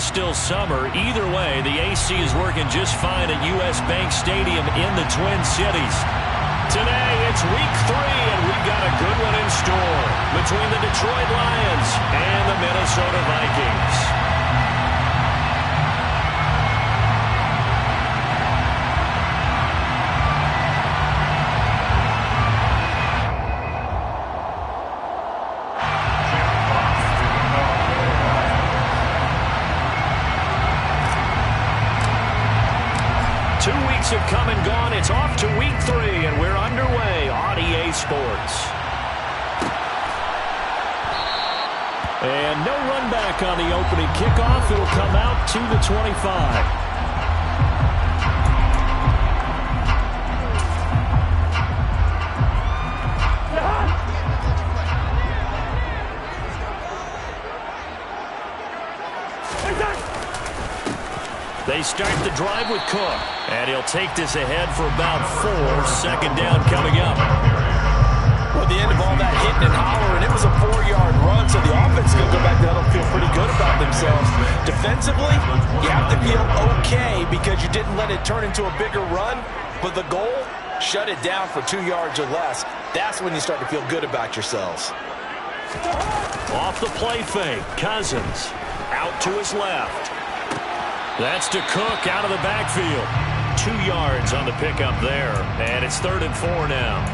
is still summer. Either way, the AC is working just fine at U.S. Bank Stadium in the Twin Cities. Today, it's week 3, and we've got a good one in store between the Detroit Lions and the Minnesota Vikings. Have come and gone. It's off to week 3, and we're underway on EA Sports. And no run back on the opening kickoff. It'll come out to the 25. They start the drive with Cook, and he'll take this ahead for about 4. Second down coming up. Well, at the end of all that hitting and hollering, it was a 4-yard run, so the offense is going to go back down and feel pretty good about themselves. Defensively, you have to feel okay because you didn't let it turn into a bigger run, but the goal, shut it down for 2 yards or less. That's when you start to feel good about yourselves. Off the play fake, Cousins out to his left. That's to Cook out of the backfield. 2 yards on the pickup there. And it's 3rd and 4 now.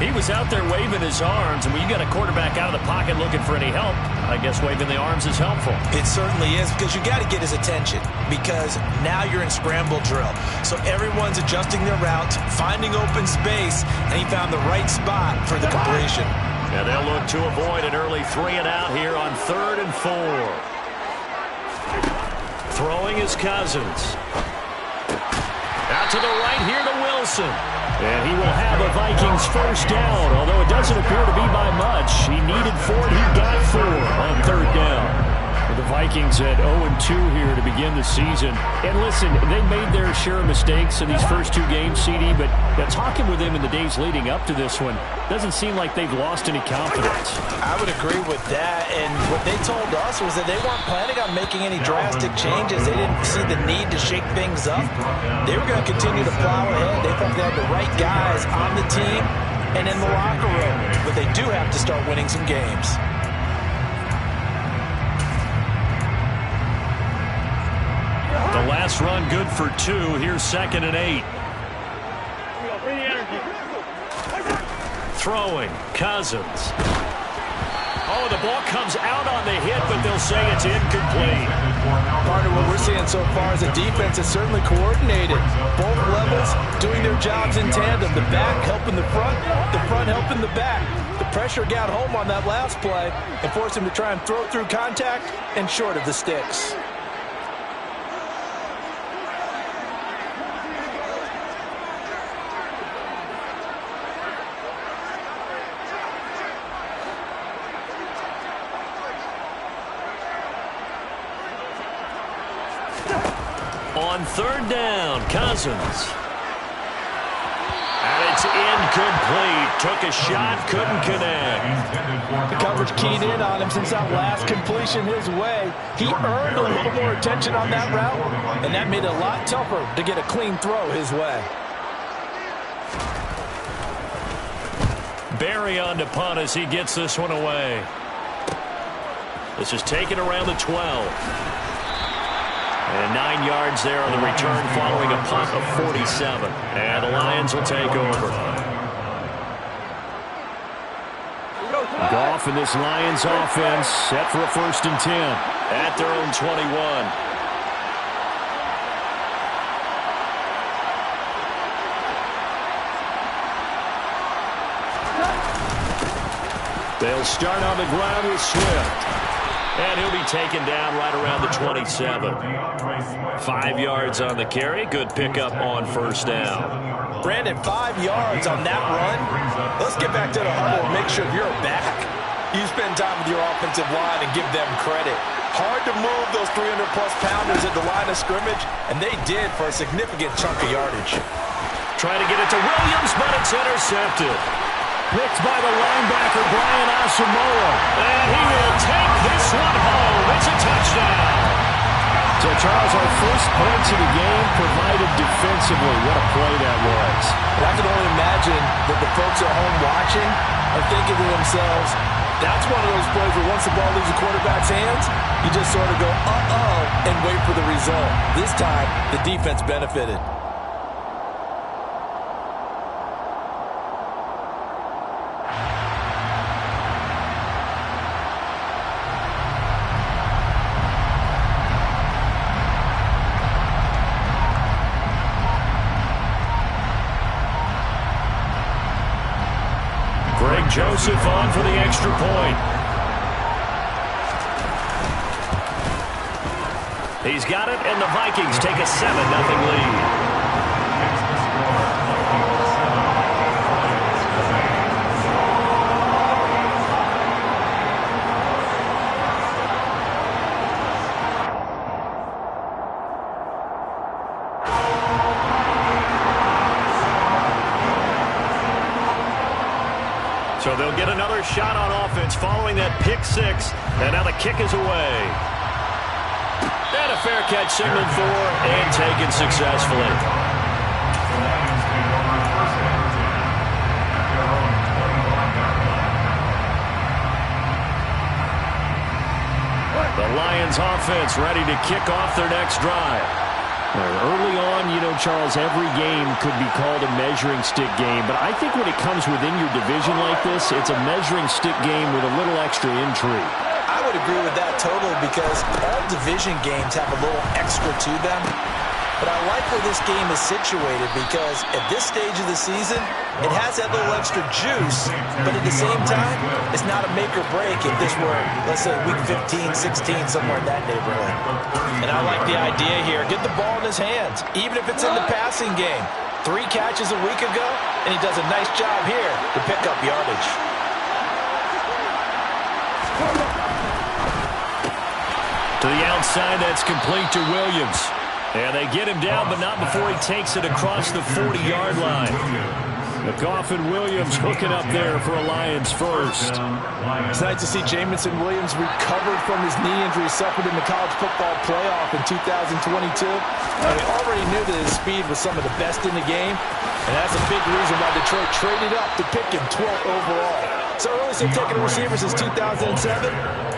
He was out there waving his arms, and when you got a quarterback out of the pocket looking for any help, I guess waving the arms is helpful. It certainly is, because you got to get his attention, because now you're in scramble drill. So everyone's adjusting their routes, finding open space, and he found the right spot for the completion. And they'll look to avoid an early 3 and out here on 3rd and 4. Throwing is Cousins. Out to the right here to Wilson. And he will have a Vikings first down, although it doesn't appear to be by much. He needed 4, he got 4 on 3rd down. The Vikings at 0-2 here to begin the season. And listen, they made their share of mistakes in these first 2 games, CD, but talking with them in the days leading up to this one, doesn't seem like they've lost any confidence. I would agree with that, and what they told us was that they weren't planning on making any drastic changes. They didn't see the need to shake things up. They were going to continue to plow ahead. They thought they had the right guys on the team and in the locker room, but they do have to start winning some games. The last run good for 2. Here's 2nd and 8. Throwing, Cousins. Oh, the ball comes out on the hit, but they'll say it's incomplete. Part of what we're seeing so far is the defense is certainly coordinated. Both levels doing their jobs in tandem. The back helping the front helping the back. The pressure got home on that last play and forced him to try and throw through contact and short of the sticks. On 3rd down, Cousins. And it's incomplete. Took a shot, couldn't connect. The coverage keyed in on him since that last completion his way. He earned a little more attention on that route, and that made it a lot tougher to get a clean throw his way. Barry on to punt as he gets this one away. This is taken around the 12. And 9 yards there on the return following a punt of 47. And the Lions will take over. Goff and this Lions offense set for a 1st and 10 at their own 21. They'll start on the ground with Swift. And he'll be taken down right around the 27. 5 yards on the carry. Good pickup on 1st down. Brandon, 5 yards on that run. Let's get back to the huddle and make sure you're back. You spend time with your offensive line and give them credit. Hard to move those 300-plus pounders at the line of scrimmage, and they did for a significant chunk of yardage. Trying to get it to Williams, but it's intercepted. Picked by the linebacker, Brian Asamoah. And he will take this one home. It's a touchdown. So, Charles, our first points of the game provided defensively. What a play that was. And I can only imagine that the folks at home watching are thinking to themselves, that's one of those plays where once the ball leaves the quarterback's hands, you just sort of go, uh-oh, and wait for the result. This time, the defense benefited. Joseph on for the extra point. He's got it, and the Vikings take a 7-0 lead. So they'll get another shot on offense following that pick six. And now the kick is away. And a fair catch signaled for and taken successfully. The Lions offense ready to kick off their next drive. Early on, you know, Charles, every game could be called a measuring stick game. But I think when it comes within your division like this, it's a measuring stick game with a little extra intrigue. I would agree with that totally because all division games have a little extra to them. But I like where this game is situated because at this stage of the season, it has that little extra juice, but at the same time, it's not a make or break if this were, let's say, week 15, 16, somewhere in that neighborhood. And I like the idea here. Get the ball in his hands, even if it's in the passing game. 3 catches a week ago, and he does a nice job here to pick up yardage. To the outside, that's complete to Williams. And they get him down, but not before he takes it across the 40-yard line. McGough and Williams hooking up there for a Lions first. It's nice to see Jamison Williams recovered from his knee injury suffered in the college football playoff in 2022. And we already knew that his speed was some of the best in the game. And that's a big reason why Detroit traded up to pick him 12th overall. So earliest they've taken a receiver since 2007.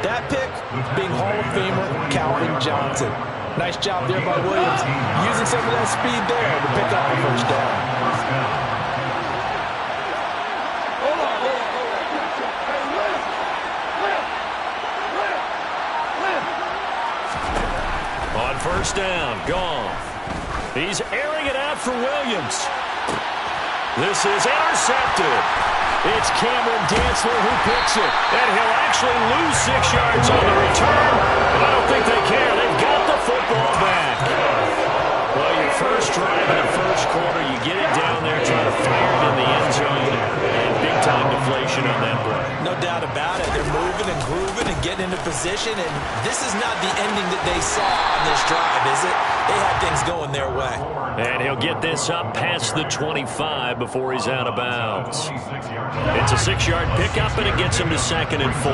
That pick being Hall of Famer Calvin Johnson. Nice job there by Williams, using some of that speed there to pick up the first down. On first down, gone. He's airing it out for Williams. This is intercepted. It's Cameron Dantzler who picks it. And he'll actually lose 6 yards on the return. But I don't think they care. They've got the football back. Well, your first drive in the first quarter, you get it down there, try to fire it in the end zone. And big-time deflation on that play. No doubt about it. They're moving and grooving and getting into position. And this is not the ending that they saw on this drive, is it? They had things going their way. And he'll get this up past the 25 before he's out of bounds. It's a 6-yard pickup, and it gets him to 2nd and 4.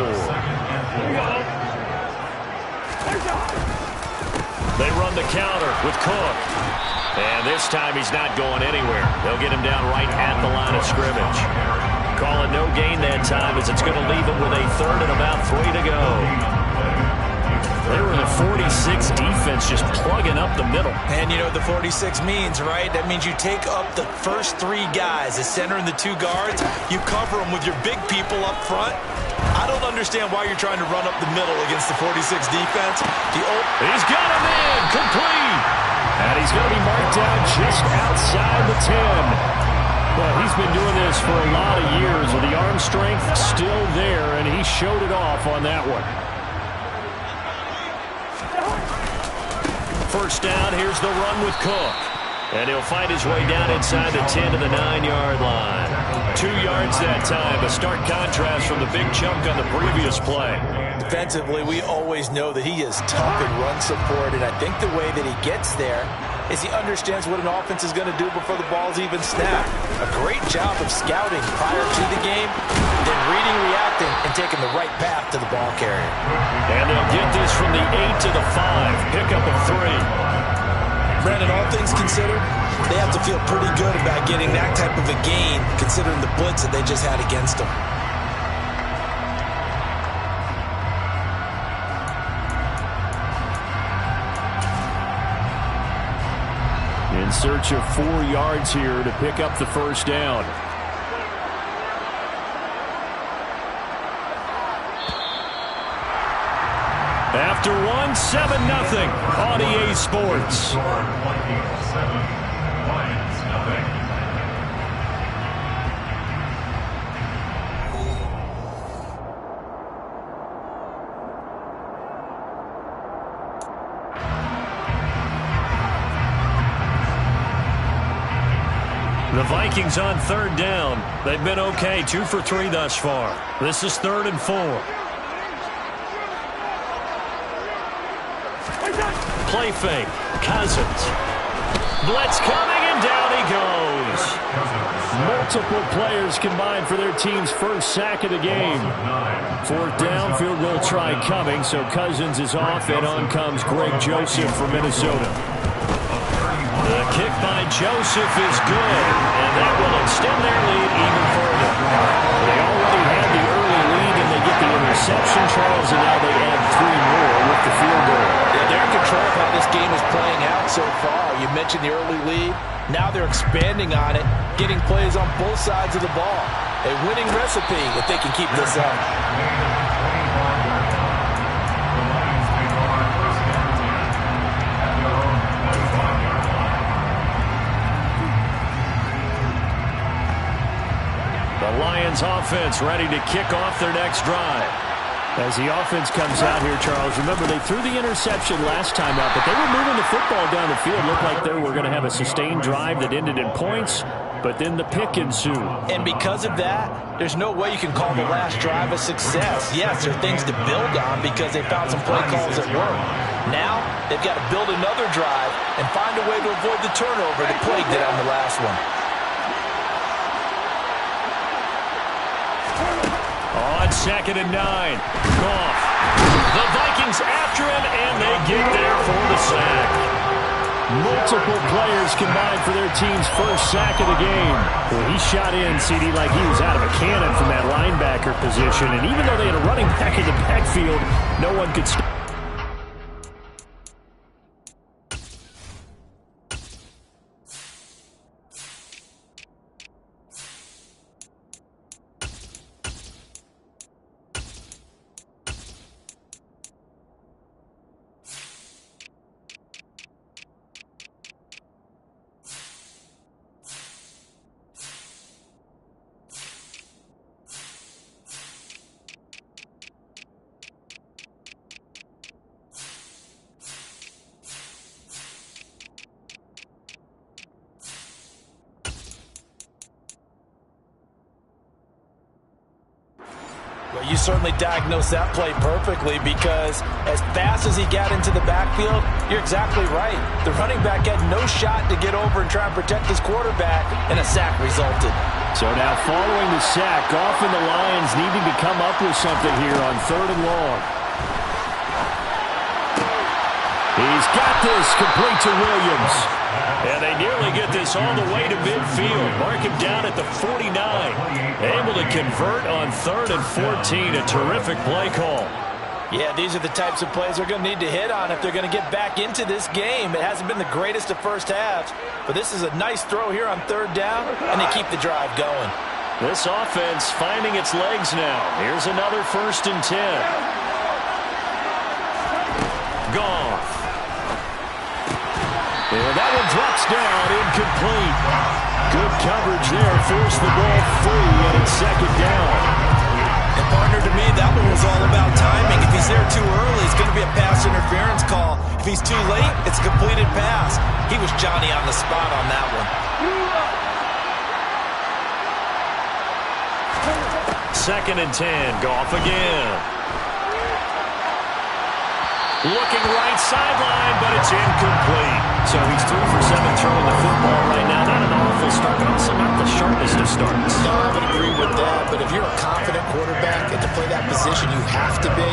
They run the counter with Cook. And this time he's not going anywhere. They'll get him down right at the line of scrimmage. Call it no gain that time as it's going to leave him with a 3rd and about 3 to go. They were in the 46 defense just plugging up the middle. And you know what the 46 means, right? That means you take up the first 3 guys, the center and the 2 guards. You cover them with your big people up front. I don't understand why you're trying to run up the middle against the 46 defense. He's got him in, complete. And he's going to be marked down just outside the 10. Well, he's been doing this for a lot of years with the arm strength still there, and he showed it off on that one. First down, here's the run with Cook. And he'll find his way down inside the 10 to the 9-yard line. 2 yards that time, a stark contrast from the big chunk on the previous play. Defensively, we always know that he is tough in run support, and I think the way that he gets there is he understands what an offense is going to do before the ball's even snapped. A great job of scouting prior to the game, then reading, reacting, and taking the right path to the ball carrier. And they'll get this from the 8 to the 5. Pick up a 3. Brandon, all things considered, they have to feel pretty good about getting that type of a gain, considering the blitz that they just had against them. In search of 4 yards here to pick up the first down. After one, 7-0 on EA Sports. The Vikings on third down. They've been okay, 2 for 3 thus far. This is 3rd and 4. Play fake. Cousins. Blitz coming, and down he goes. Multiple players combined for their team's first sack of the game. 4th down, field goal try coming, so Cousins is off, and on comes Greg Joseph from Minnesota. The kick by Joseph is good, and that will extend their lead even further. They already had the early lead, and they get the interception, Charles, and now they add 3 more with the field goal. Yeah, they're in control of how this game is playing out so far. You mentioned the early lead. Now they're expanding on it, getting plays on both sides of the ball. A winning recipe if they can keep this up. The Lions offense ready to kick off their next drive. As the offense comes out here, Charles, remember they threw the interception last time out, but they were moving the football down the field. Looked like they were going to have a sustained drive that ended in points, but then the pick ensued. And because of that, there's no way you can call the last drive a success. Yes, there are things to build on because they found some play calls that work. Now, they've got to build another drive and find a way to avoid the turnover that plagued it on the last one. On 2nd and 9, Goff. The Vikings after him, and they get there for the sack. Multiple players combined for their team's first sack of the game. Well, he shot in, CD, like he was out of a cannon from that linebacker position, and even though they had a running back in the backfield, no one could stop. Well, you certainly diagnosed that play perfectly because as fast as he got into the backfield, you're exactly right. The running back had no shot to get over and try and protect his quarterback, and a sack resulted. So now following the sack, Goff and the Lions needing to come up with something here on 3rd and long. He's got this complete to Williams. And they nearly get this all the way to midfield. Mark him down at the 49. Able to convert on 3rd and 14. A terrific play call. Yeah, these are the types of plays they're going to need to hit on if they're going to get back into this game. It hasn't been the greatest of first halves, but this is a nice throw here on 3rd down, and they keep the drive going. This offense finding its legs now. Here's another 1st and 10. Goff. And that one drops down, incomplete. Good coverage there, forced the ball free, and it's 2nd down. And partner, to me, that one was all about timing. If he's there too early, it's going to be a pass interference call. If he's too late, it's a completed pass. He was Johnny on the spot on that one. 2nd and 10, Goff again. Looking right sideline, but it's incomplete. So he's 3 for 7 throwing the football right now. Not an awful start, but also not the sharpest of starts. No, I would agree with that. But if you're a confident quarterback and to play that position you have to be,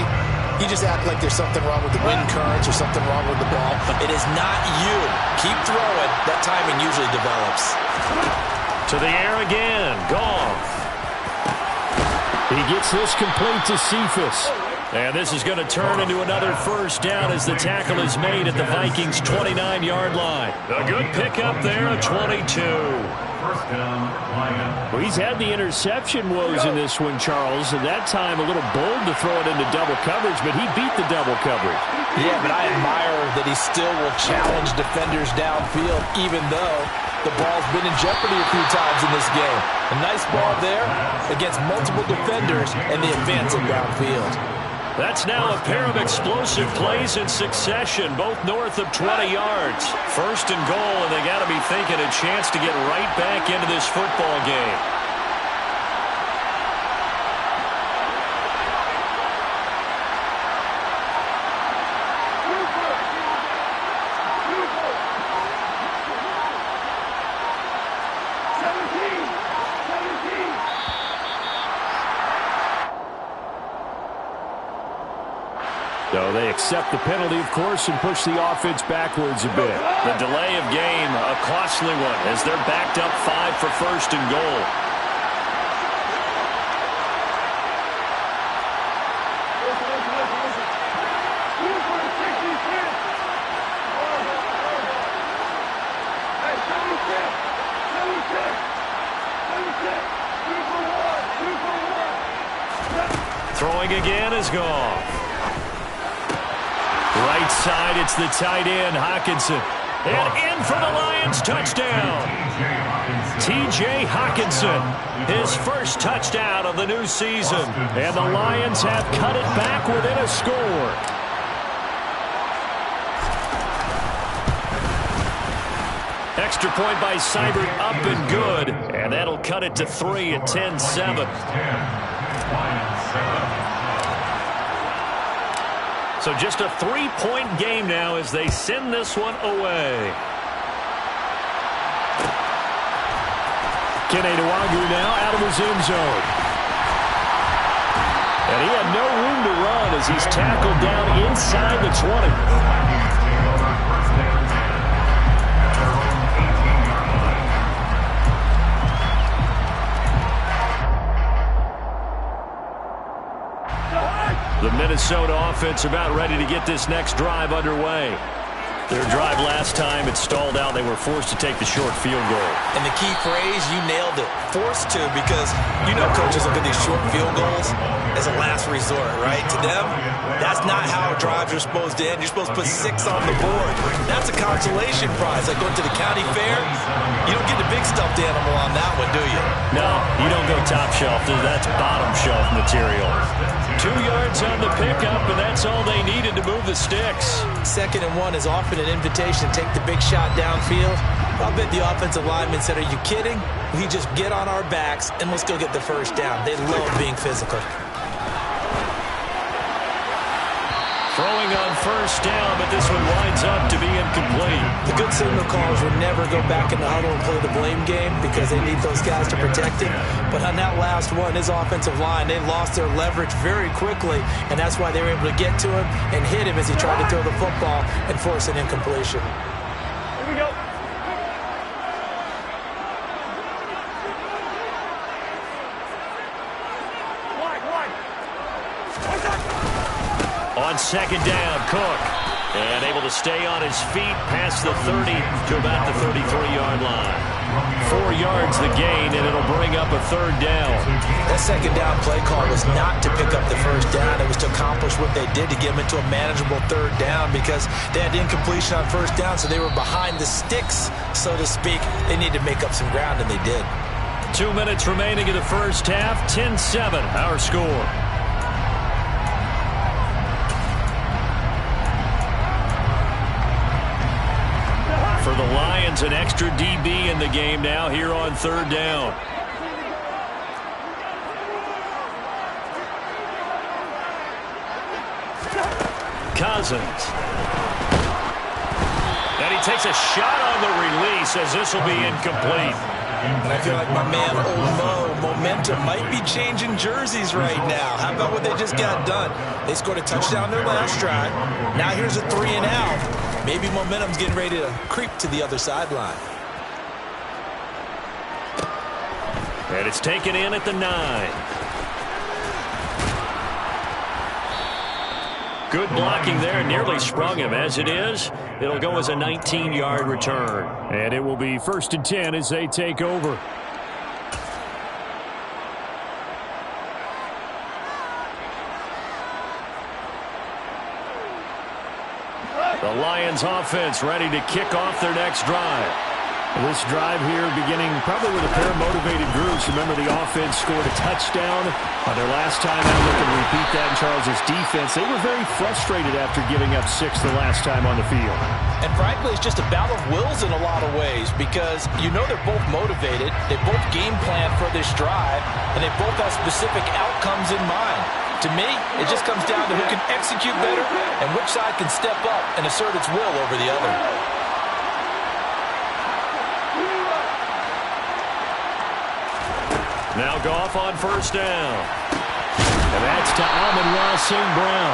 you just act like there's something wrong with the wind currents or something wrong with the ball. It is not you. Keep throwing. That timing usually develops. To the air again. Goff. He gets this complete to Cephas. And this is going to turn into another first down as the tackle is made at the Vikings' 29-yard line. A good pickup there, a 22. Well, he's had the interception woes in this one, Charles, and that time a little bold to throw it into double coverage, but he beat the double coverage. Yeah, but I admire that he still will challenge defenders downfield, even though the ball's been in jeopardy a few times in this game. A nice ball there against multiple defenders and the advance of downfield. That's now a pair of explosive plays in succession, both north of 20 yards. First and goal, and they got to be thinking a chance to get right back into this football game. So they accept the penalty, of course, and push the offense backwards a bit. The delay of game, a costly one, as they're backed up 5 for first and goal. Throwing again is Goff. Right side, it's the tight end, Hockenson. And in for the Lions, touchdown. T.J. Hockenson, his first touchdown of the new season. And the Lions have cut it back within a score. Extra point by Seibert, up and good. And that'll cut it to 3 at 10-7. So just a 3-point game now as they send this one away. Keneduagu now out of his end zone. And he had no room to run as he's tackled down inside the 20. The Minnesota offense about ready to get this next drive underway. Their drive last time, it stalled out. They were forced to take the short field goal. And the key phrase, you nailed it, forced to, because you know coaches look at these short field goals as a last resort, right? To them, that's not how drives are supposed to end. You're supposed to put 6 on the board. That's a consolation prize. Like going to the county fair, you don't get the big stuffed animal on that one, do you? No, you don't go top shelf. That's bottom shelf material. 2 yards on the pickup, and that's all they needed to move the sticks. 2nd and 1 is often an invitation to take the big shot downfield. I'll bet the offensive lineman said, are you kidding? We just get on our backs and let's go get the first down. They love being physical. Throwing on first down, but this one winds up to be incomplete. The good signal callers will never go back in the huddle and play the blame game because they need those guys to protect him. But on that last one, his offensive line, they lost their leverage very quickly, and that's why they were able to get to him and hit him as he tried to throw the football and force an incompletion. Here we go. On 2nd down, Cook. And able to stay on his feet past the 30 to about the 33-yard line. 4 yards the gain, and it'll bring up a 3rd down. That 2nd down play call was not to pick up the first down. It was to accomplish what they did to get them into a manageable 3rd down because they had incompletion on first down, so they were behind the sticks, so to speak. They needed to make up some ground, and they did. 2 minutes remaining in the first half. 10-7, our score. For the Lions, an extra DB in the game now here on 3rd down. Cousins. And he takes a shot on the release as this will be incomplete. And I feel like my man, Old Mo, momentum might be changing jerseys right now. How about what they just got done? They scored a touchdown their last drive. Now here's a 3-and-out. Maybe momentum's getting ready to creep to the other sideline. And it's taken in at the 9. Good blocking there, nearly sprung him. As it is, it'll go as a 19-yard return. And it will be 1st and 10 as they take over. The Lions offense ready to kick off their next drive. This drive here beginning probably with a pair of motivated groups. Remember, the offense scored a touchdown on their last time out. Look and repeat that in Charles's defense. They were very frustrated after giving up 6 the last time on the field. And frankly, it's just a battle of wills in a lot of ways because you know they're both motivated. They both game plan for this drive, and they both have specific outcomes in mind. To me, it just comes down to who can execute better and which side can step up and assert its will over the other. Now Goff on 1st down. And that's to Amon-Ra St. Brown.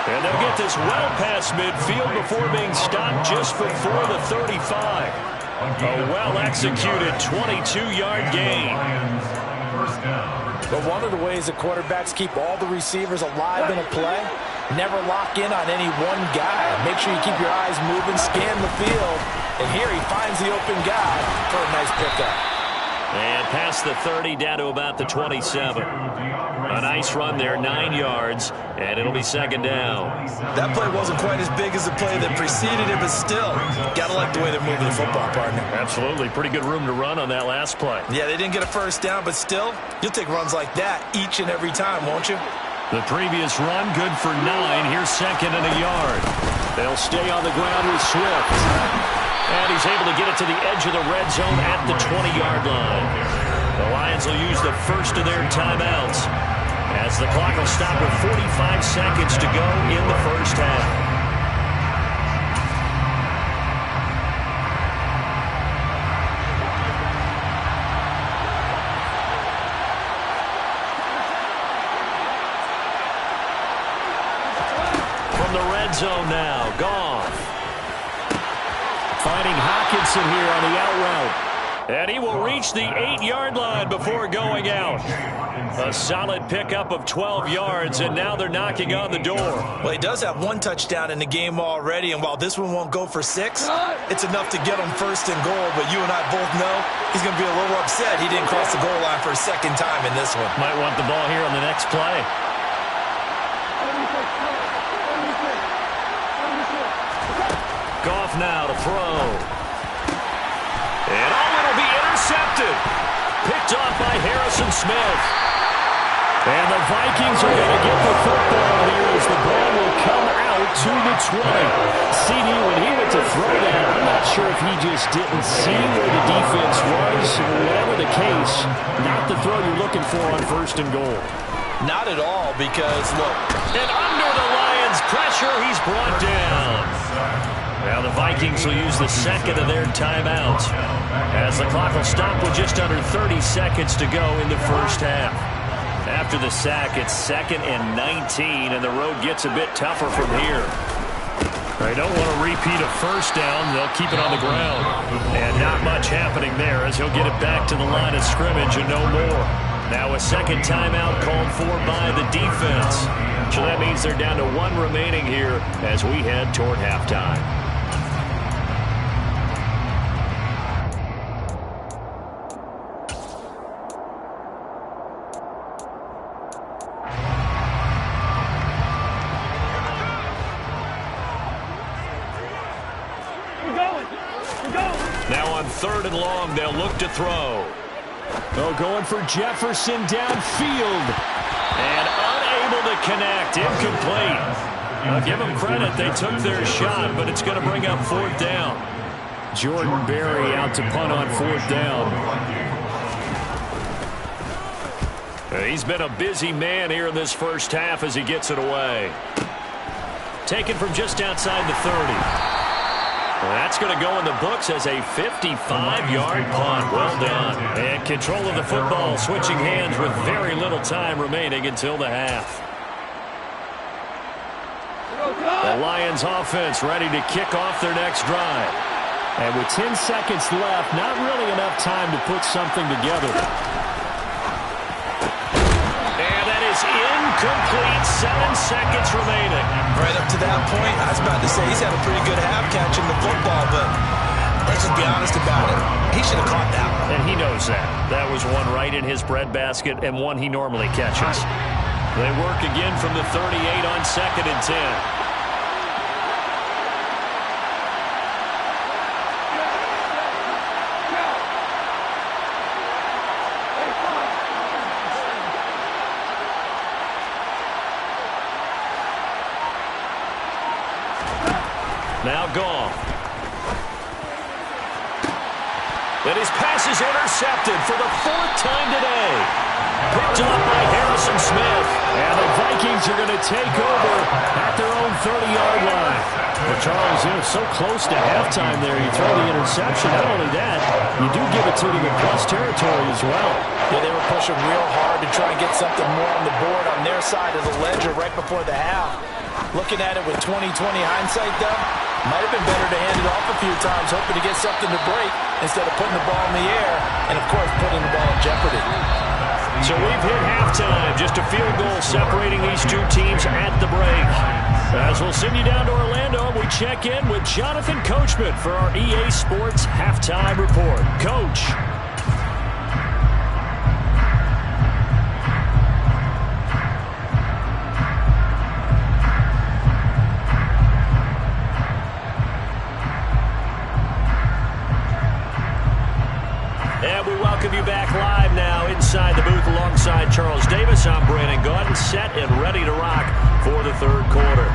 And they'll get this well past midfield before being stopped just before the 35. A well-executed 22-yard gain. But one of the ways that quarterbacks keep all the receivers alive in a play, never lock in on any one guy. Make sure you keep your eyes moving, scan the field. And here he finds the open guy for a nice pickup. And past the 30, down to about the 27. A nice run there, 9 yards, and it'll be 2nd down. That play wasn't quite as big as the play that preceded it, but still, gotta like the way they're moving the football, partner. Absolutely. Pretty good room to run on that last play. Yeah, they didn't get a 1st down, but still, you'll take runs like that each and every time, won't you? The previous run, good for 9. Here's 2nd and a yard. They'll stay on the ground with Swift. And he's able to get it to the edge of the red zone at the 20-yard line. The Lions will use the first of their timeouts as the clock will stop with 45 seconds to go in the first half. From the red zone now, Goff. Finding Hockenson here on the out route. And he will reach the 8-yard line before going out. A solid pickup of 12 yards, and now they're knocking on the door. Well, he does have 1 touchdown in the game already, and while this one won't go for 6, it's enough to get him 1st and goal. But you and I both know he's going to be a little upset he didn't cross the goal line for a 2nd time in this one. Might want the ball here on the next play. Goff now to throw. And it'll be intercepted. Picked off by Harrison Smith. And the Vikings are going to get the football here as the ball will come out to the 20. CD, when he went to throw that, I'm not sure if he just didn't see where the defense was. Whatever the case, not the throw you're looking for on 1st and goal. Not at all, because, look. And under the Lions' pressure, he's brought down. Now the Vikings will use the 2nd of their timeouts as the clock will stop with just under 30 seconds to go in the first half. After the sack, it's 2nd and 19, and the road gets a bit tougher from here. They don't want to repeat a 1st down. They'll keep it on the ground. And not much happening there as he'll get it back to the line of scrimmage and no more. Now a 2nd timeout called for by the defense. So that means they're down to 1 remaining here as we head toward halftime. Now on 3rd and long, they'll look to throw. Oh, going for Jefferson downfield. And unable to connect. Incomplete. I'll give them credit. They took their shot, but it's going to bring up 4th down. Jordan Berry out to punt on 4th down. He's been a busy man here in this first half as he gets it away. Taken from just outside the 30. That's going to go in the books as a 55-yard punt. Well done. And control of the football switching hands with very little time remaining until the half. The Lions offense ready to kick off their next drive. And with 10 seconds left, not really enough time to put something together. And that is incomplete. 7 seconds remaining. Right up to that point, I was about to say he's had a pretty good half catching the football, but let's just be honest about it. He should have caught that one. And he knows that. That was one right in his breadbasket and one he normally catches. They work again from the 38 on 2nd and 10. Now gone. And his pass is intercepted for the 4th time today. Picked up by Harrison Smith. And the Vikings are going to take over at their own 30-yard line. Well, Charles, so close to halftime there. You throw the interception. Not only that, you do give it to them in plus territory as well. Yeah, they were pushing real hard to try and get something more on the board on their side of the ledger right before the half. Looking at it with 20/20 hindsight, though, might have been better to hand it off a few times, hoping to get something to break instead of putting the ball in the air and, of course, putting the ball in jeopardy. So we've hit halftime. Just a field goal separating these two teams at the break. As we'll send you down to Orlando, we check in with Jonathan Coachman for our EA Sports Halftime Report. Coach. And we welcome you back live now inside the booth alongside Charles Davis. I'm Brandon Gaudin, set and ready to rock for the 3rd quarter.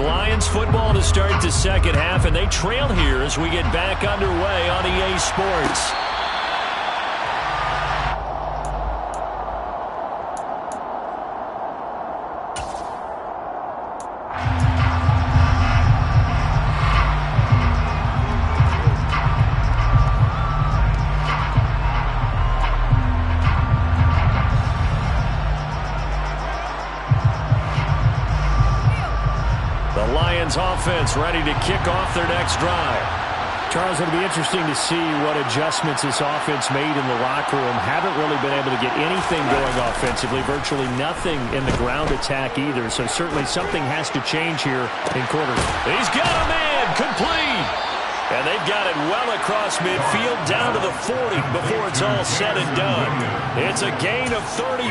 Lions football to start the 2nd half, and they trail here as we get back underway on EA Sports. Offense ready to kick off their next drive. Charles, it'll be interesting to see what adjustments this offense made in the locker room. Haven't really been able to get anything going offensively, virtually nothing in the ground attack either. So certainly something has to change here in quarter. He's got a man, complete. And they've got it well across midfield down to the 40 before it's all said and done. It's a gain of 35.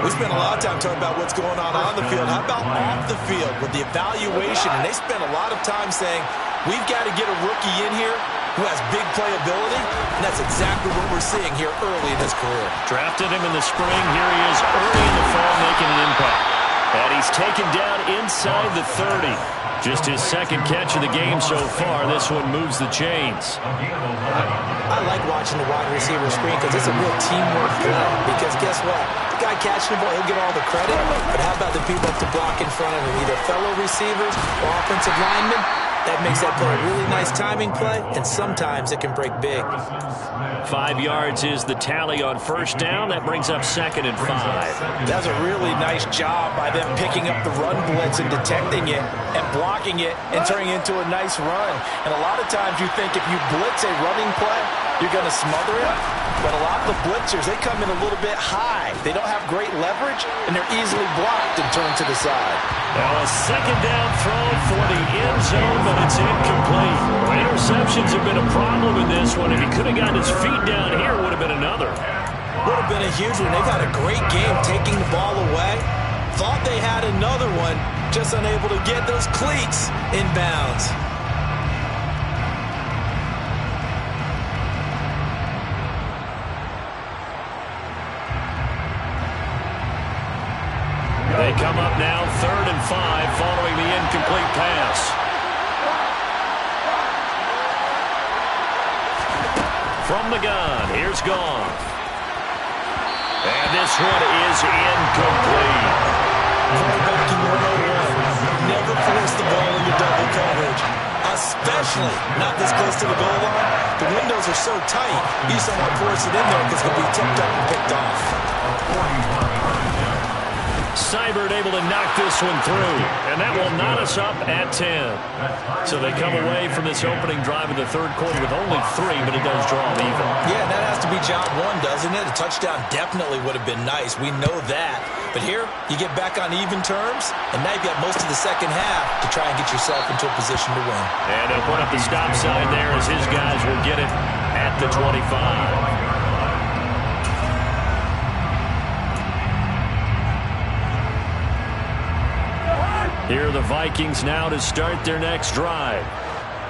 We spent a lot of time talking about what's going on the field. How about off the field with the evaluation? And they spent a lot of time saying, we've got to get a rookie in here who has big playability. And that's exactly what we're seeing here early in his career. Drafted him in the spring. Here he is early in the fall making an impact. And he's taken down inside the 30. Just his 2nd catch of the game so far. This one moves the chains. I like watching the wide receiver screen because it's a real teamwork play. Because guess what? The guy catching the ball, he'll get all the credit. But how about the people up to block in front of him? Either fellow receivers or offensive linemen. That makes that play a really nice timing play, and sometimes it can break big. 5 yards is the tally on 1st down. That brings up 2nd and 5. That was a really nice job by them picking up the run blitz and detecting it and blocking it and turning it into a nice run. And a lot of times you think if you blitz a running play, you're going to smother it. But a lot of the blitzers, they come in a little bit high. They don't have great leverage, and they're easily blocked and turned to the side. Now a 2nd down throw for the end zone, but it's incomplete. Well, interceptions have been a problem in this one. If he could have gotten his feet down here, would have been another. Would have been a huge one. They've had a great game taking the ball away. Thought they had another one, just unable to get those cleats in bounds. They come up now 3rd and 5 following the incomplete pass. From the gun, here's Goff. And this one is incomplete. Quarterbacking 101. Never force the ball into double coverage, especially not this close to the goal line. The windows are so tight, you just don't want to force it in there because it'll be tipped up and picked off. Seibert able to knock this one through, and that will knot us up at 10. So they come away from this opening drive in the third quarter with only 3, but it does draw them even. Yeah, that has to be job one, doesn't it? A touchdown definitely would have been nice. We know that. But here, you get back on even terms, and now you've got most of the second half to try and get yourself into a position to win. And he'll put up the stop sign there as his guys will get it at the 25. Here are the Vikings now to start their next drive.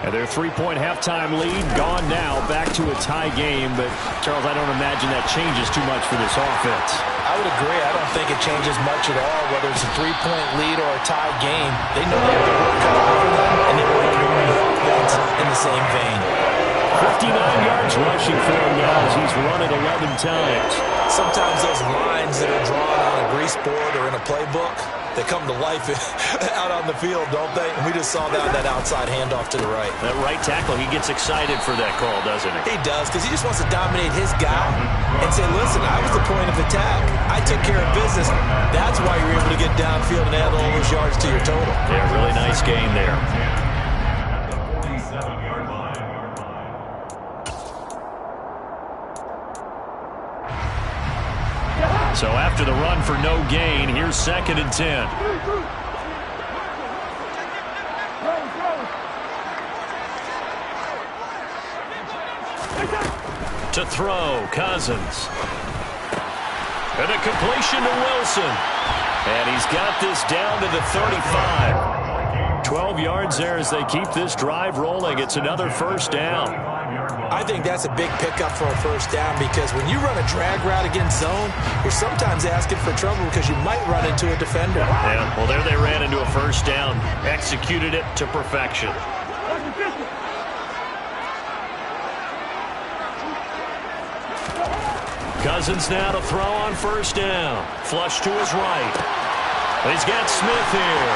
And their 3-point halftime lead gone now, back to a tie game. But, Charles, I don't imagine that changes too much for this offense. I would agree. I don't think it changes much at all, whether it's a 3-point lead or a tie game. They know they have the work cut out for them, and they will run the offense in the same vein. 59 yards rushing for him now as he's run it 11 times. Sometimes those lines that are drawn on a grease board or in a playbook, they come to life out on the field, don't they? And we just saw that outside handoff to the right. That right tackle, he gets excited for that call, doesn't he? He does, because he just wants to dominate his guy and say, listen, I was the point of attack. I took care of business. That's why you're able to get downfield and add all those yards to your total. Yeah, really nice game there. So after the run for no gain, here's 2nd and 10. To throw, Cousins. And a completion to Wilson. And he's got this down to the 35. 12 yards there as they keep this drive rolling. It's another first down. I think that's a big pickup for a first down because when you run a drag route against zone, you're sometimes asking for trouble because you might run into a defender. Yeah, well, there they ran into a first down. Executed it to perfection. Cousins now to throw on first down. Flush to his right. He's got Smith here.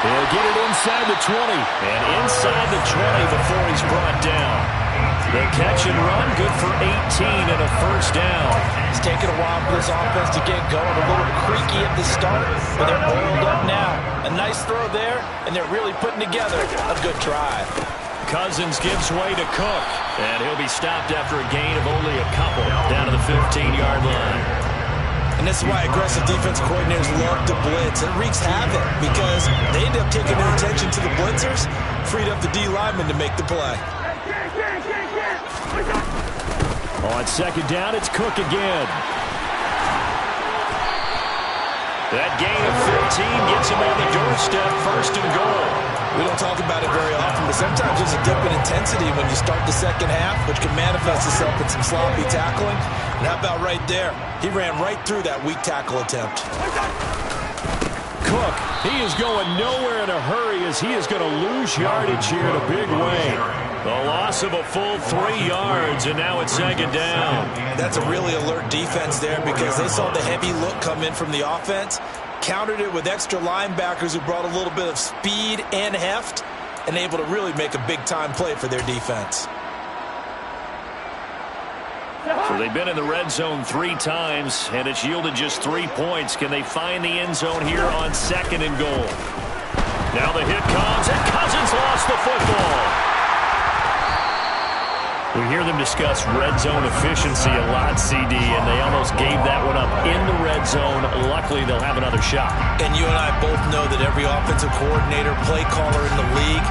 He'll get it inside the 20. And inside the 20 before he's brought down. The catch and run, good for 18 and a first down. It's taken a while for this offense to get going. A little creaky at the start, but they're oiled up now. A nice throw there, and they're really putting together a good drive. Cousins gives way to Cook, and he'll be stopped after a gain of only a couple down to the 15-yard line. And this is why aggressive defense coordinators love to blitz. It wreaks havoc because they end up taking their attention to the blitzers, freed up the D lineman to make the play. On 2nd down, it's Cook again. That gain of 15 gets him on the doorstep, 1st and goal. We don't talk about it very often, but sometimes there's a dip in intensity when you start the second half, which can manifest itself in some sloppy tackling. And how about right there? He ran right through that weak tackle attempt. Cook, he is going nowhere in a hurry as he is going to lose yardage here in a big way. The loss of a full 3 yards, and now it's 2nd down. That's a really alert defense there because they saw the heavy look come in from the offense, countered it with extra linebackers who brought a little bit of speed and heft, and able to really make a big-time play for their defense. So they've been in the red zone 3 times, and it's yielded just 3 points. Can they find the end zone here on 2nd and goal? Now the hit comes, and Cousins lost the football. We hear them discuss red zone efficiency a lot, CD, and they almost gave that one up in the red zone. Luckily, they'll have another shot. And you and I both know that every offensive coordinator, play caller in the league,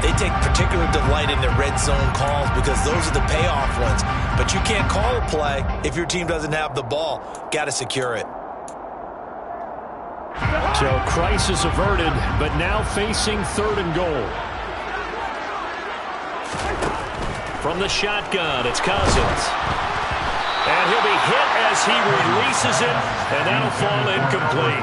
they take particular delight in their red zone calls because those are the payoff ones. But you can't call a play if your team doesn't have the ball. Got to secure it. So crisis averted, but now facing 3rd and goal. From the shotgun, it's Cousins. And he'll be hit as as he releases it, and that'll fall incomplete.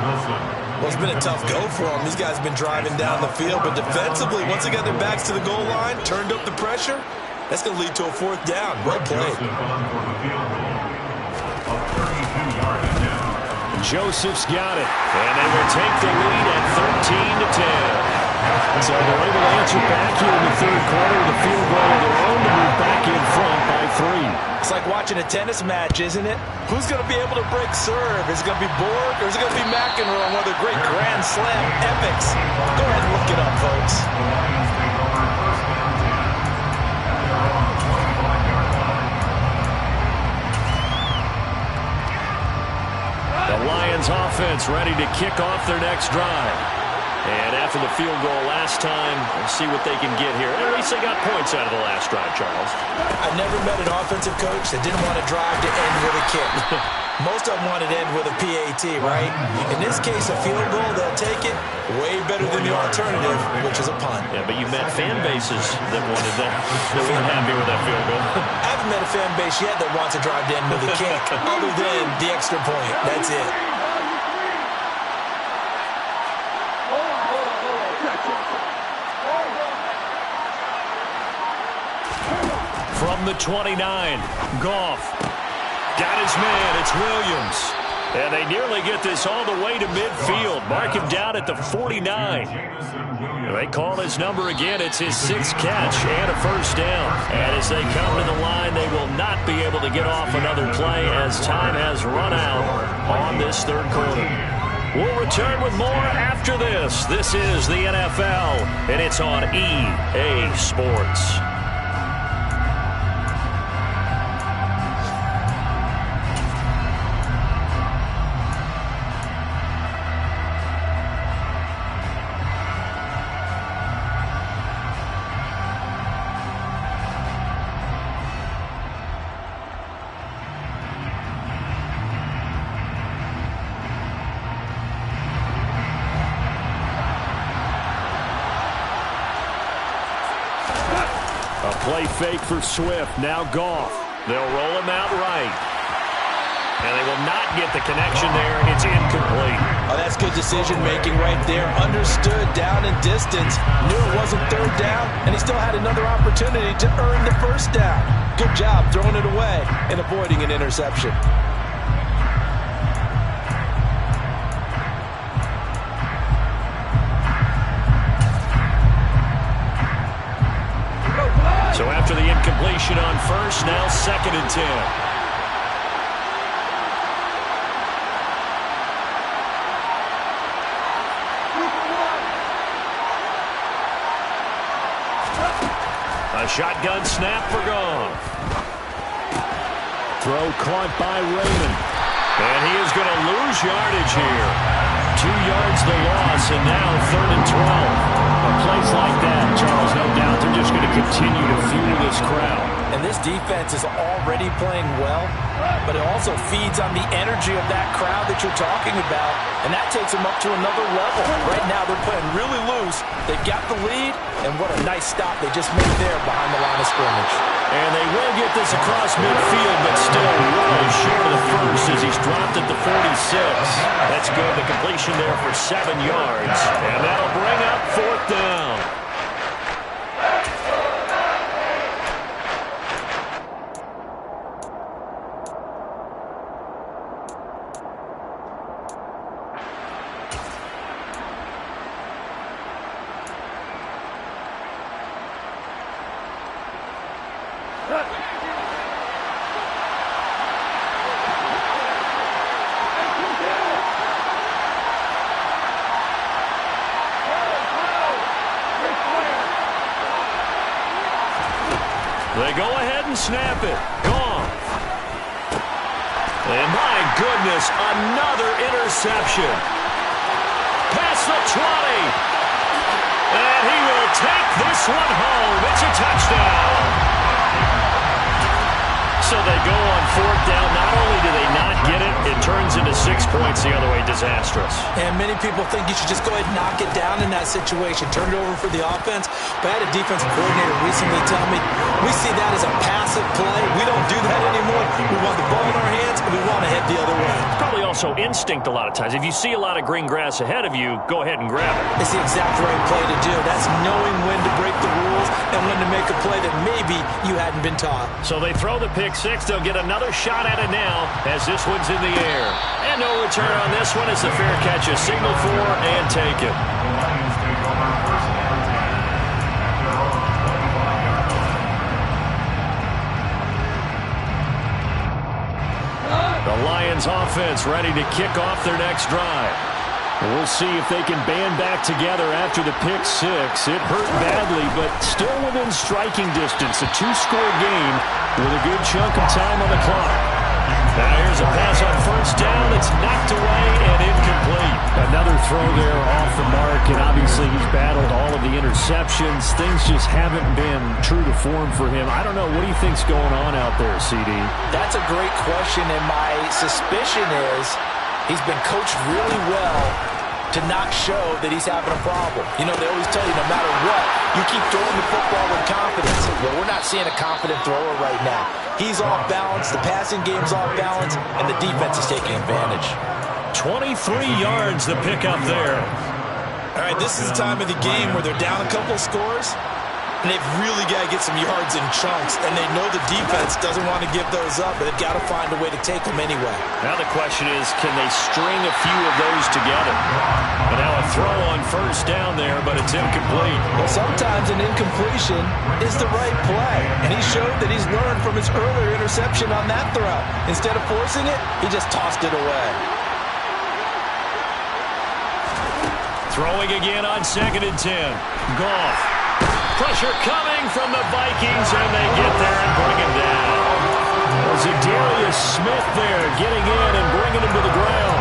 Well, it's been a tough go for them. These guys have been driving down the field, but defensively, once they got their backs to the goal line, turned up the pressure, that's going to lead to a fourth down. Well played. Joseph's got it, and they will take the lead at 13-10. So they're able to answer back here in the third quarter with a field goal of their own to move back in front by 3. It's like watching a tennis match, isn't it? Who's going to be able to break serve? Is it going to be Borg or is it going to be McEnroe, one of the great Grand Slam epics? Go ahead and look it up, folks. The Lions offense ready to kick off their next drive. And after the field goal last time, we'll see what they can get here. At least they got points out of the last drive, Charles. I've never met an offensive coach that didn't want to drive to end with a kick. Most of them wanted to end with a PAT, right? In this case, a field goal, they'll take it way better than the alternative, which is a punt. Yeah, but you met fan bases that wanted that. They weren't happy with that field goal. I haven't met a fan base yet that wants to drive to end with a kick, other than the extra point. That's it. From the 29, Goff got his man. It's Williams. And they nearly get this all the way to midfield. Mark him down at the 49. They call his number again. It's his 6th catch and a first down. And as they come to the line, they will not be able to get off another play as time has run out on this third quarter. We'll return with more after this. This is the NFL, and it's on EA Sports. Play fake for Swift. Now Goff. They'll roll him out right. And they will not get the connection there. It's incomplete. Oh, that's good decision-making right there. Understood down and distance. Knew it wasn't third down, and he still had another opportunity to earn the first down. Good job throwing it away and avoiding an interception. So after the incompletion on first, now 2nd and 10. A shotgun snap for Goff. Throw caught by Raymond. And he is going to lose yardage here. 2 yards the loss, and now 3rd and 12. A place like that, Charles, no doubt they're just going to continue to fuel this crowd. And this defense is already playing well, but it also feeds on the energy of that crowd that you're talking about, and that takes them up to another level. Right now they're playing really loose. They've got the lead, and what a nice stop they just made there behind the line of scrimmage. And they will get this across midfield, but still well short of the first as he's dropped at the 46. That's good. The completion there for 7 yards. And that'll bring up 4th down. They go ahead and snap it. Gone. And my goodness, another interception. Past the 20. And he will take this one home. It's a touchdown. So they go on 4th down. Not only do they not get it, it turns into 6 points the other way. Disastrous. And many people think you should just go ahead and knock it down in that situation. Turn it over for the offense. But I had a defensive coordinator recently tell me, we see that as a passive play. We don't do that anymore. We want the ball in our hands, and we want to head the also instinct a lot of times. If you see a lot of green grass ahead of you, go ahead and grab it. It's the exact right play to do. That's knowing when to break the rules and when to make a play that maybe you hadn't been taught. So they throw the pick six. They'll get another shot at it now as this one's in the air. And no return on this one as the fair catch is signaled for and taken. The Lions offense ready to kick off their next drive. We'll see if they can band back together after the pick six. It hurt badly, but still within striking distance. A two-score game with a good chunk of time on the clock. Now here's a pass on first down. It's knocked away and incomplete. Another throw there off the mark, and obviously he's battled all of the interceptions. Things just haven't been true to form for him. I don't know. What do you think's going on out there, CD? That's a great question, and my suspicion is he's been coached really well to not show that he's having a problem. You know, they always tell you no matter what, you keep throwing the football with confidence. Well, we're not seeing a confident thrower right now. He's off balance, the passing game's off balance, and the defense is taking advantage. 23 yards the pick up there. All right, this is the time of the game where they're down a couple scores, and they've really got to get some yards in chunks, and they know the defense doesn't want to give those up, but they've got to find a way to take them anyway. Now the question is, can they string a few of those together? And now a throw on first down there, but it's incomplete. Well, sometimes an incompletion is the right play, and he showed that he's learned from his earlier interception on that throw. Instead of forcing it, he just tossed it away. Throwing again on 2nd and 10. Goff. Pressure coming from the Vikings, and they get there and bring him down. Zadarius Smith there getting in and bringing him to the ground.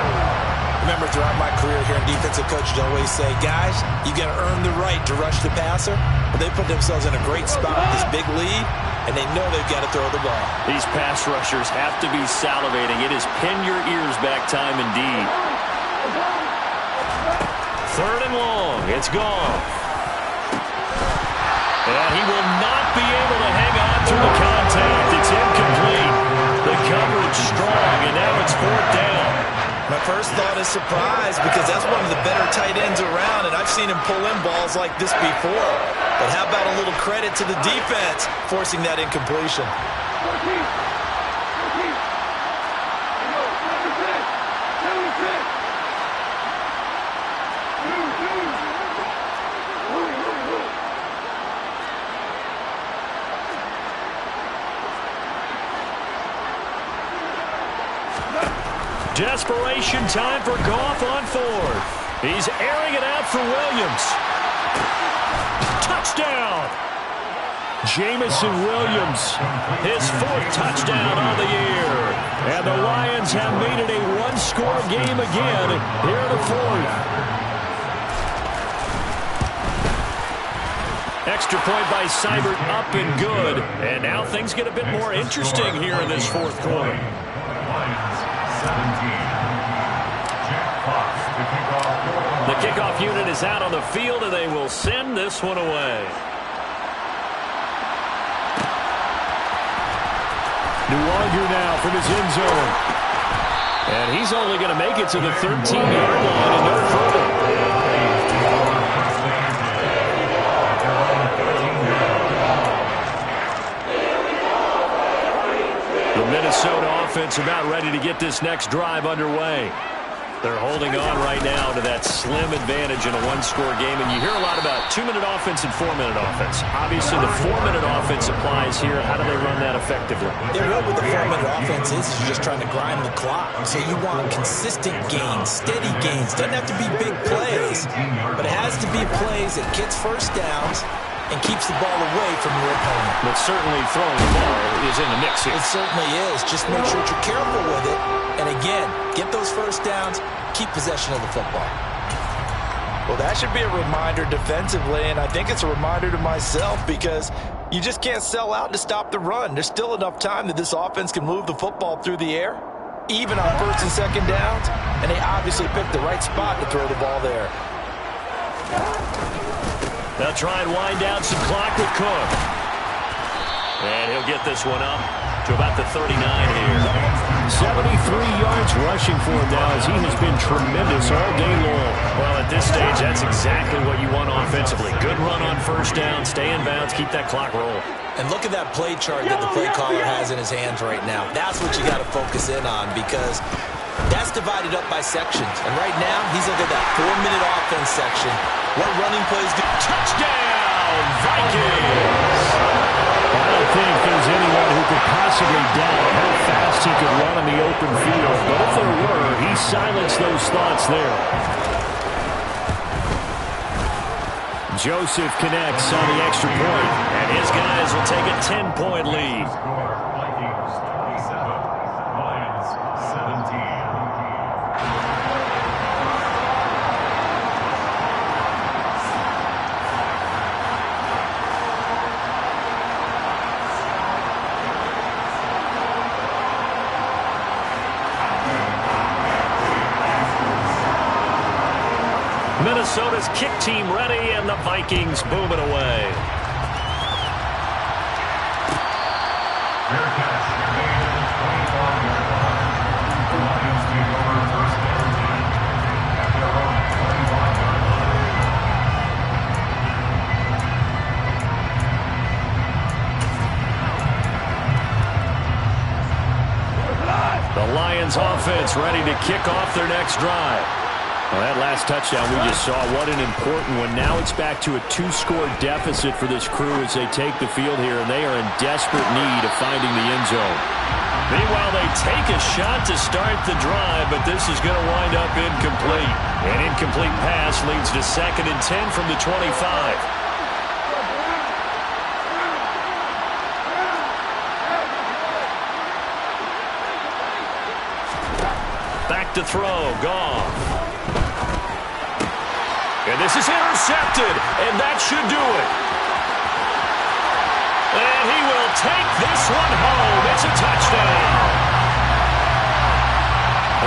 Remember, throughout my career here in defensive coach, I'd always say, guys, you got to earn the right to rush the passer. But they put themselves in a great spot with this big lead, and they know they've got to throw the ball. These pass rushers have to be salivating. It is pin your ears back time indeed. 3rd and long. It's gone. And he will not be able to hang on through the contact. It's incomplete. The coverage strong, and now it's 4th down. My first thought is surprise, because that's one of the better tight ends around, and I've seen him pull in balls like this before. But how about a little credit to the defense forcing that incompletion? Desperation time for Goff on 4th. He's airing it out for Williams. Touchdown! Jamison Williams, his 4th touchdown on the year. And the Lions have made it a one-score game again here in the 4th. Extra point by Seibert, up and good. And now things get a bit more interesting here in this 4th quarter. The kickoff unit is out on the field, and they will send this one away. Nuwanger now from his end zone. And he's only going to make it to the 13-yard line and no further. The Minnesota offense about ready to get this next drive underway. They're holding on right now to that slim advantage in a one-score game. And you hear a lot about 2-minute offense and 4-minute offense. Obviously, the 4-minute offense applies here. How do they run that effectively? Yeah, really what the 4-minute offense is you're just trying to grind the clock. So you want consistent gains, steady gains. Doesn't have to be big plays, but it has to be plays that gets first downs and keeps the ball away from your opponent. But certainly throwing the ball is in the mix here. It certainly is. Just make sure that you're careful with it. And again, get those first downs, keep possession of the football. Well, that should be a reminder defensively, and I think it's a reminder to myself because you just can't sell out to stop the run. There's still enough time that this offense can move the football through the air, even on 1st and 2nd downs, and they obviously picked the right spot to throw the ball there. They'll try and wind down some clock with Cook. And he'll get this one up. to about the 39 here. 73 yards rushing for him now as he has been tremendous all day long. Well, at this stage, that's exactly what you want offensively. Good run on first down, stay in bounds, keep that clock rolling. And look at that play chart that the play caller has in his hands right now. That's what you got to focus in on because that's divided up by sections. And right now, he's looking at that 4-minute offense section. What running plays do? Touchdown, Vikings! I don't think there's anyone who could possibly doubt how fast he could run in the open field. But if there were, he silenced those thoughts there. Joseph connects on the extra point, and his guys will take a 10-point lead. Minnesota's kick team ready, and the Vikings boom it away. The Lions offense ready to kick off their next drive. Well, that last touchdown we just saw, what an important one. Now it's back to a 2-score deficit for this crew as they take the field here, and they are in desperate need of finding the end zone. Meanwhile, they take a shot to start the drive, but this is going to wind up incomplete. An incomplete pass leads to 2nd and 10 from the 25. Back to throw, Goff. And this is intercepted, and that should do it. And he will take this one home. It's a touchdown.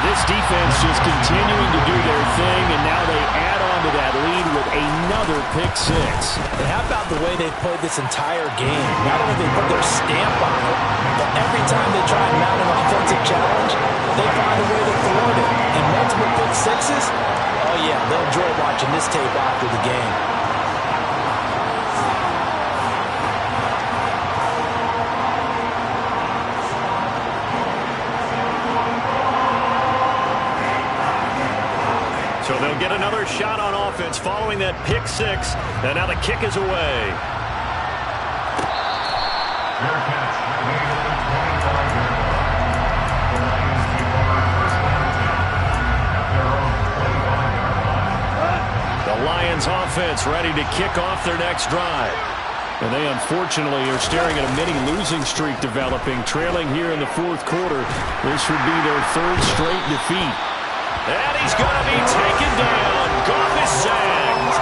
This defense just continuing to do their thing, and now they add on to that lead with another pick six. And how about the way they've played this entire game? Not only they put their stamp on it, but every time they try and mount an offensive challenge, they find a way to thwart it. And multiple pick sixes, oh yeah, they'll enjoy watching this tape after the game. So they'll get another shot on offense following that pick six. And now the kick is away. The Lions offense ready to kick off their next drive. And they unfortunately are staring at a mini losing streak developing, trailing here in the fourth quarter. This would be their 3rd straight defeat. And he's going to be taken down. Goff is sacked.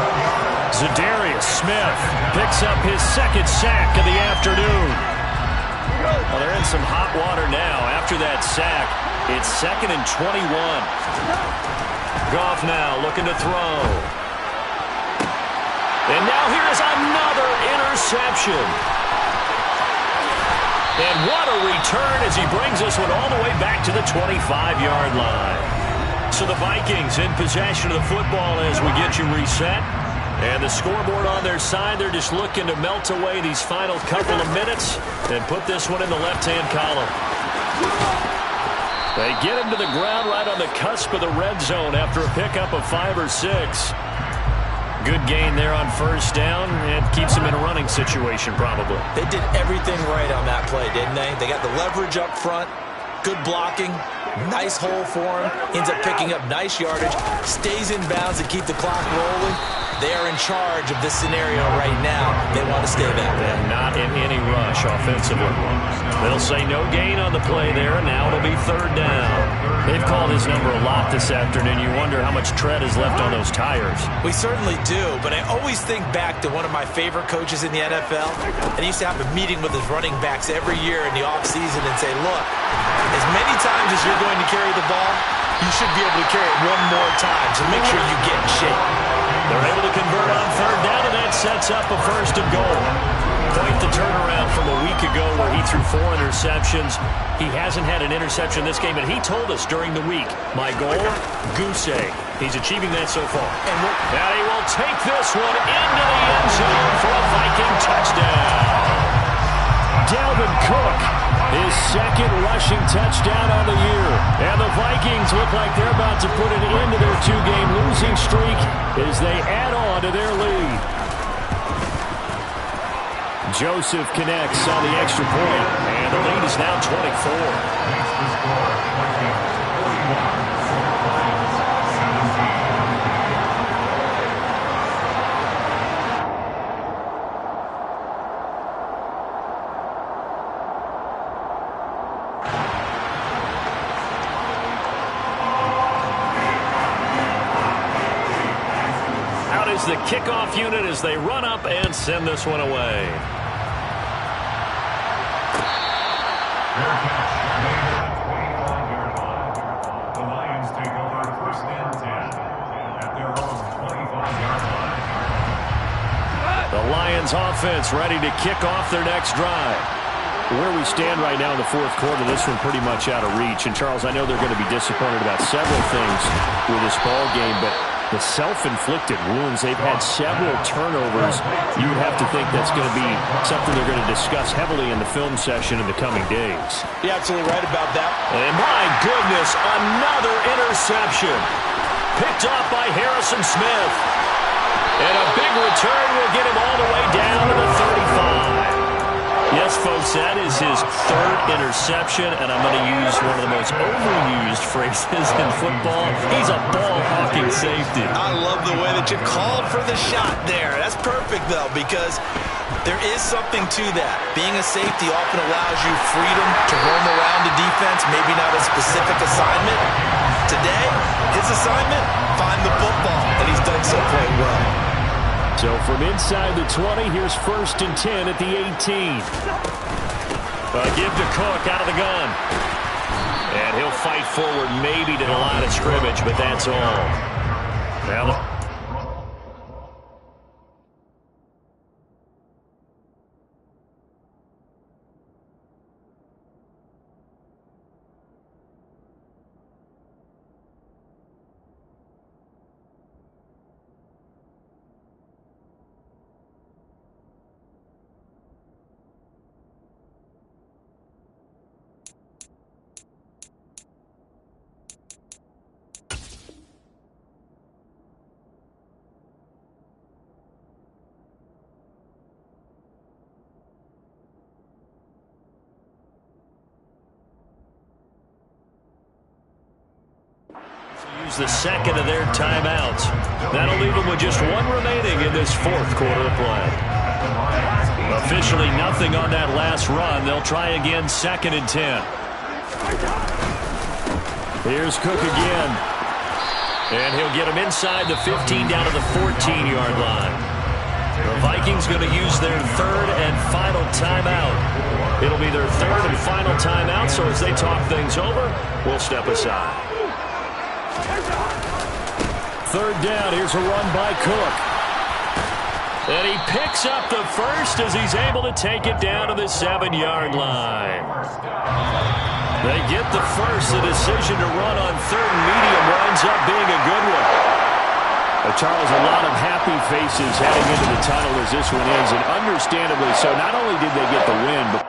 Zadarius Smith picks up his 2nd sack of the afternoon. Well, they're in some hot water now. After that sack, it's 2nd and 21. Goff now looking to throw. And now here is another interception. And what a return as he brings this one all the way back to the 25-yard line. So the Vikings in possession of the football as we get you reset. And the scoreboard on their side, they're just looking to melt away these final couple of minutes and put this one in the left-hand column. They get him to the ground right on the cusp of the red zone after a pickup of 5 or 6. Good gain there on first down, and keeps him in a running situation probably. They did everything right on that play, didn't they? They got the leverage up front, good blocking, nice hole for him, ends up picking up nice yardage, stays in bounds to keep the clock rolling. They are in charge of this scenario right now. They want to stay that way. Not in any rush offensively. They'll say no gain on the play there, and now it'll be 3rd down. They've called his number a lot this afternoon. You wonder how much tread is left on those tires. We certainly do, but I always think back to one of my favorite coaches in the NFL, and he used to have a meeting with his running backs every year in the offseason and say, look, as many times as you're going to carry the ball, you should be able to carry it one more time, so make sure you get in shape. They're able to convert on 3rd down, and that sets up a 1st and goal. Quite the turnaround from a week ago where he threw 4 interceptions. He hasn't had an interception this game, and he told us during the week, my goal, goose egg. He's achieving that so far. And he will take this one into the end zone for a Viking touchdown. Dalvin Cook, his second rushing touchdown on the year. And the Vikings look like they're about to put an end to their 2-game losing streak as they add on to their lead. Joseph connects on the extra point, and the lead is now 24. The kickoff unit as they run up and send this one away. The Lions take over 1st and 10 at their own 25-yard line. The Lions offense ready to kick off their next drive. Where we stand right now in the 4th quarter, this one pretty much out of reach. And Charles, I know they're going to be disappointed about several things with this ball game, but the self-inflicted wounds, they've had several turnovers. You would have to think that's going to be something they're going to discuss heavily in the film session in the coming days. You're absolutely right about that. And my goodness, another interception. Picked off by Harrison Smith. And a big return will get him all the way down to the 35. Yes, folks, that is his 3rd interception, and I'm going to use one of the most overused phrases in football. He's a ball-hawking safety. I love the way that you called for the shot there. That's perfect, though, because there is something to that. Being a safety often allows you freedom to roam around the defense, maybe not a specific assignment. Today, his assignment, find the football, and he's done so quite well. So from inside the 20, here's 1st and 10 at the 18. Give to Cook out of the gun. And he'll fight forward maybe to the line of scrimmage, but that's all. Now use the second of their timeouts. That'll leave them with just one remaining in this 4th quarter of play. Officially nothing on that last run. They'll try again 2nd and 10. Here's Cook again. And he'll get him inside the 15 down to the 14-yard line. The Vikings going to use their 3rd and final timeout. It'll be their 3rd and final timeout, so as they talk things over, we'll step aside. 3rd down, here's a run by Cook. And he picks up the first as he's able to take it down to the 7-yard line. They get the first. The decision to run on 3rd and medium winds up being a good one. Charles, a lot of happy faces heading into the tunnel as this one ends, and understandably so. Not only did they get the win, but